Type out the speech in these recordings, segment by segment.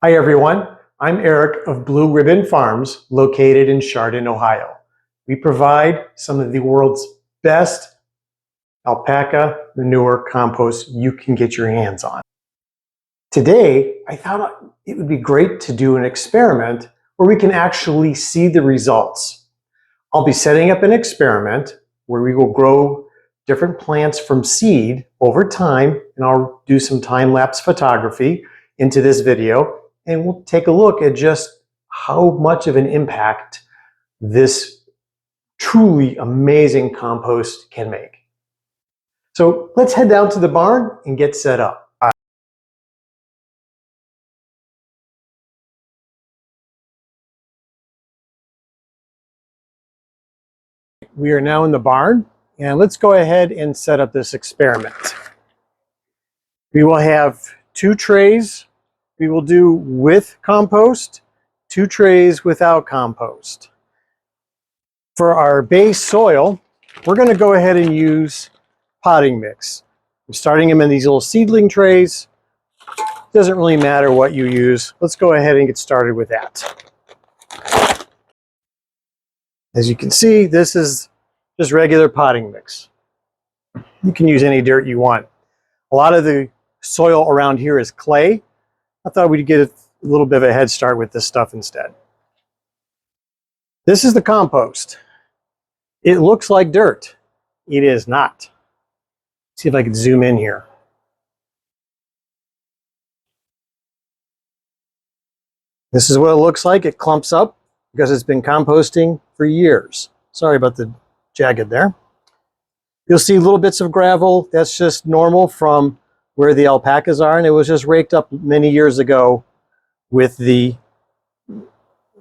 Hi everyone, I'm Eric of Blue Ribbon Farms located in Chardon, Ohio. We provide some of the world's best alpaca manure compost you can get your hands on. Today, I thought it would be great to do an experiment where we can actually see the results. I'll be setting up an experiment where we will grow different plants from seed over time, and I'll do some time-lapse photography into this video, and we'll take a look at just how much of an impact this truly amazing compost can make. So let's head down to the barn and get set up. We are now in the barn, and let's go ahead and set up this experiment. We will have 2 trays. We will do with compost, 2 trays without compost. For our base soil, we're going to go ahead and use potting mix. I'm starting them in these little seedling trays. Doesn't really matter what you use. Let's go ahead and get started with that. As you can see, this is just regular potting mix. You can use any dirt you want. A lot of the soil around here is clay. I thought we'd get a little bit of a head start with this stuff instead. This is the compost. It looks like dirt. It is not. Let's see if I can zoom in here. This is what it looks like. It clumps up because it's been composting for years. Sorry about the jagged there. You'll see little bits of gravel. That's just normal from where the alpacas are, and it was just raked up many years ago with the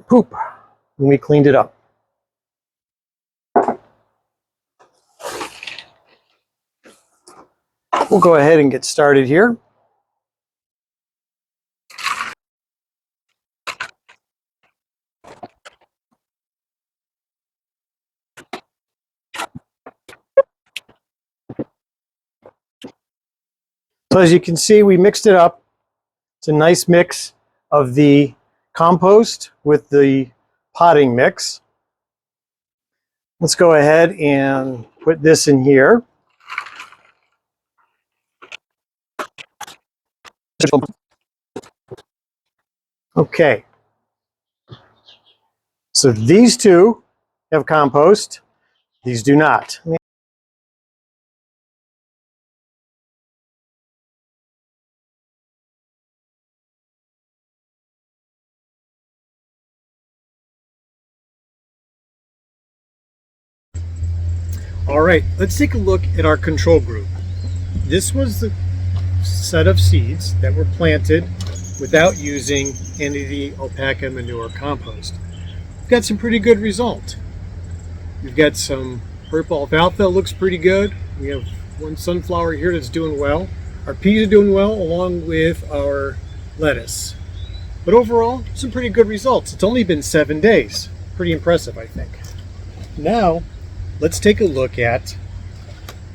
poop when we cleaned it up. We'll go ahead and get started here. So as you can see, we mixed it up. It's a nice mix of the compost with the potting mix. Let's go ahead and put this in here. Okay. So these 2 have compost. These do not. All right, let's take a look at our control group. This was the set of seeds that were planted without using any of the alpaca manure compost. We've got some pretty good result. We've got some purple alfalfa, looks pretty good. We have one sunflower here that's doing well. Our peas are doing well, along with our lettuce. But overall, some pretty good results. It's only been 7 days. Pretty impressive, I think. Now, let's take a look at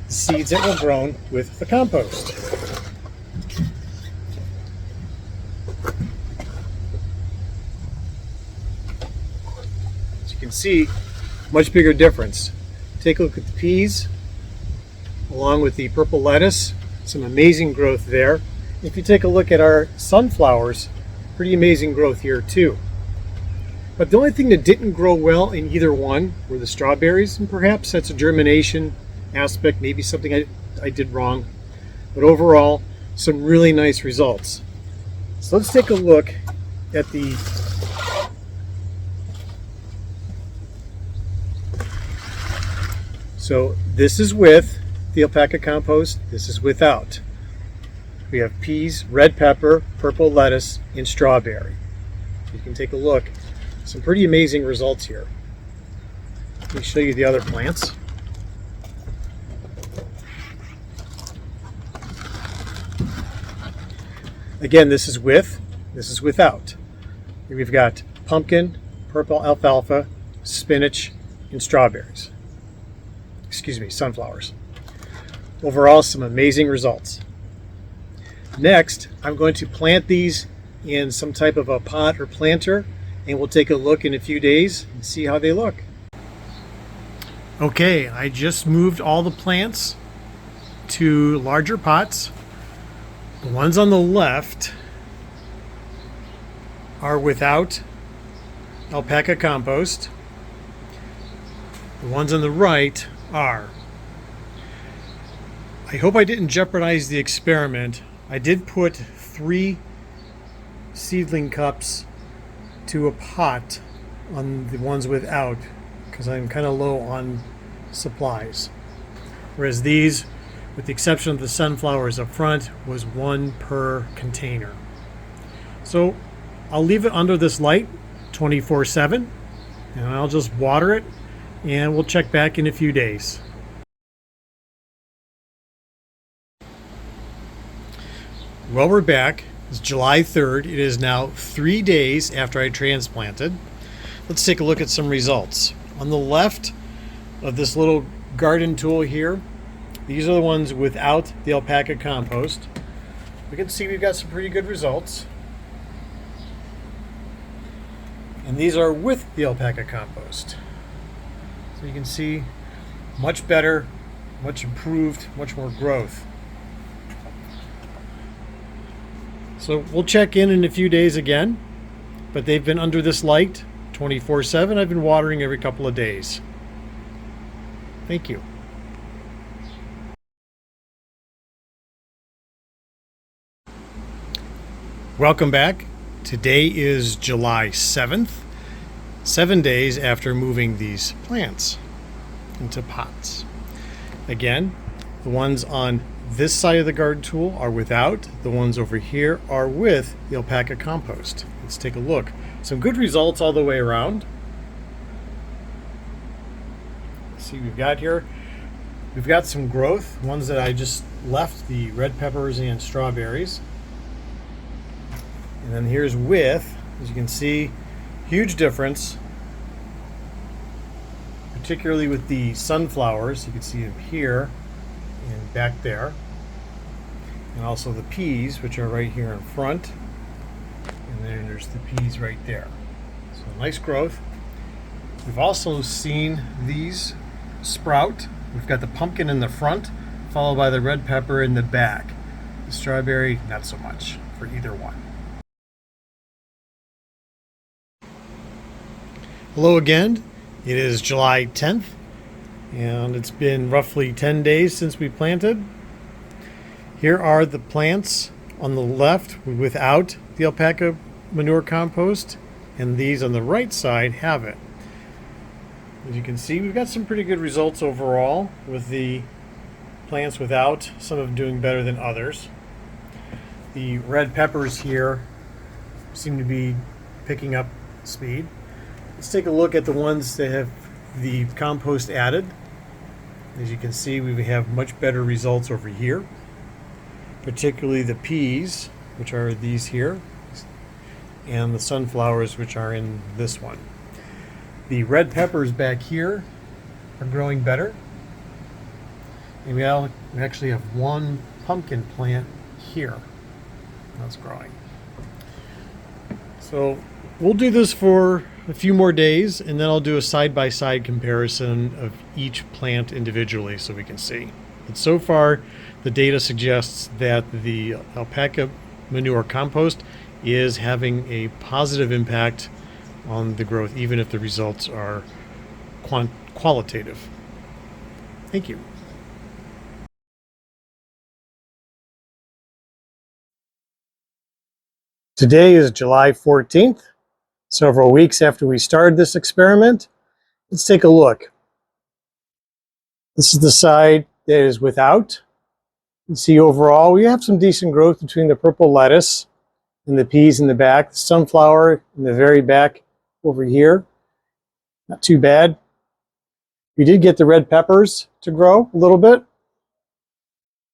the seeds that were grown with the compost. As you can see, much bigger difference. Take a look at the peas, along with the purple lettuce, some amazing growth there. If you take a look at our sunflowers, pretty amazing growth here too. But the only thing that didn't grow well in either one were the strawberries, and perhaps that's a germination aspect, maybe something I did wrong. But overall, some really nice results. So let's take a look at the So this is with the alpaca compost, this is without. We have peas, red pepper, purple lettuce, and strawberry. You can take a look. Some pretty amazing results here. Let me show you the other plants. Again, this is with, this is without. Here we've got pumpkin, purple alfalfa, spinach, and strawberries. Excuse me, sunflowers. Overall, some amazing results. Next, I'm going to plant these in some type of a pot or planter, and we'll take a look in a few days and see how they look. Okay, I just moved all the plants to larger pots. The ones on the left are without alpaca compost. The ones on the right are. I hope I didn't jeopardize the experiment. I did put 3 seedling cups to a pot on the ones without, because I'm kind of low on supplies. Whereas these, with the exception of the sunflowers up front, was 1 per container. So I'll leave it under this light 24/7, and I'll just water it, and we'll check back in a few days. Well, we're back. It's July 3rd. It is now 3 days after I transplanted. Let's take a look at some results. On the left of this little garden tool here, these are the ones without the alpaca compost. We can see we've got some pretty good results. And these are with the alpaca compost. So you can see much better, much improved, much more growth. So we'll check in a few days again, but they've been under this light 24/7. I've been watering every couple of days. Thank you. Welcome back. Today is July 7th, 7 days after moving these plants into pots. Again, the ones on this side of the garden tool are without. The ones over here are with the alpaca compost. Let's take a look. Some good results all the way around. Let's see what we've got here. We've got some growth. Ones that I just left, the red peppers and strawberries. And then here's with, as you can see, huge difference, particularly with the sunflowers. You can see them here and back there, and also the peas, which are right here in front, and then there's the peas right there. So nice growth. We've also seen these sprout. We've got the pumpkin in the front, followed by the red pepper in the back. The strawberry, not so much for either one. Hello again. It is July 10th, and it's been roughly 10 days since we planted. Here are the plants on the left without the alpaca manure compost, and these on the right side have it. As you can see, we've got some pretty good results overall with the plants without, some of them doing better than others. The red peppers here seem to be picking up speed. Let's take a look at the ones that have the compost added. As you can see, we have much better results over here, particularly the peas, which are these here, and the sunflowers, which are in this one. The red peppers back here are growing better. And we actually have 1 pumpkin plant here that's growing. So we'll do this for a few more days, and then I'll do a side-by-side comparison of each plant individually so we can see. But so far, the data suggests that the alpaca manure compost is having a positive impact on the growth, even if the results are qualitative. Thank you. Today is July 14th. Several weeks after we started this experiment. Let's take a look. This is the side that is without. You see overall we have some decent growth between the purple lettuce and the peas in the back, the sunflower in the very back over here. Not too bad. We did get the red peppers to grow a little bit.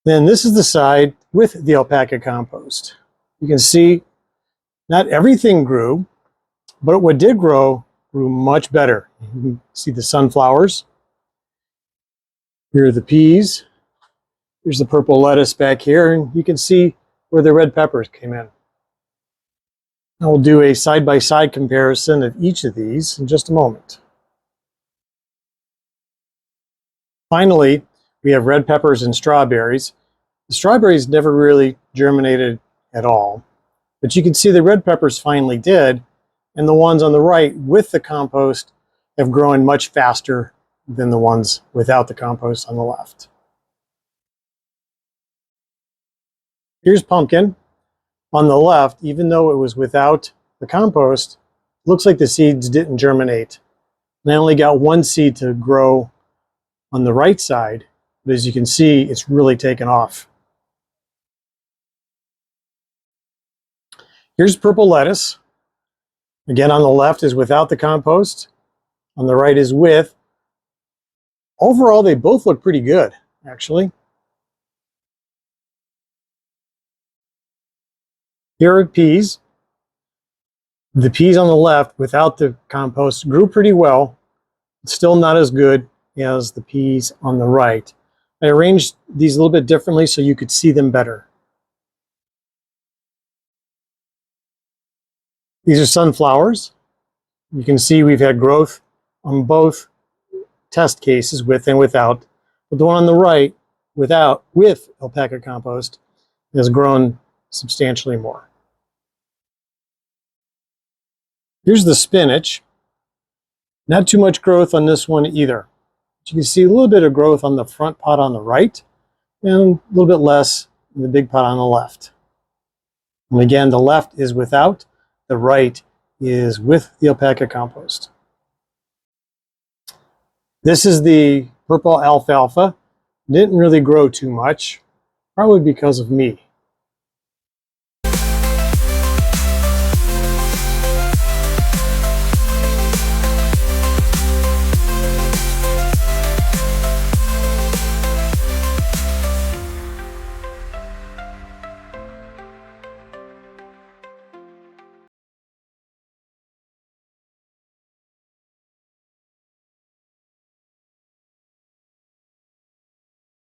Then this is the side with the alpaca compost. You can see not everything grew, but what did grow grew much better. You can see the sunflowers. Here are the peas. Here's the purple lettuce back here, and you can see where the red peppers came in. I will do a side-by-side comparison of each of these in just a moment. Finally, we have red peppers and strawberries. The strawberries never really germinated at all, but you can see the red peppers finally did, and the ones on the right with the compost have grown much faster than the ones without the compost on the left. Here's pumpkin. On the left, even though it was without the compost, it looks like the seeds didn't germinate. And I only got one seed to grow on the right side, but as you can see, it's really taken off. Here's purple lettuce. Again, on the left is without the compost. On the right is with. Overall, they both look pretty good, actually. Here are peas. The peas on the left without the compost grew pretty well. Still not as good as the peas on the right. I arranged these a little bit differently so you could see them better. These are sunflowers. You can see we've had growth on both test cases, with and without. But the one on the right, with alpaca compost, has grown substantially more. Here's the spinach. Not too much growth on this one either. But you can see a little bit of growth on the front pot on the right, and a little bit less in the big pot on the left. And again, the left is without, the right is with the alpaca compost. This is the purple alfalfa. Didn't really grow too much, probably because of me.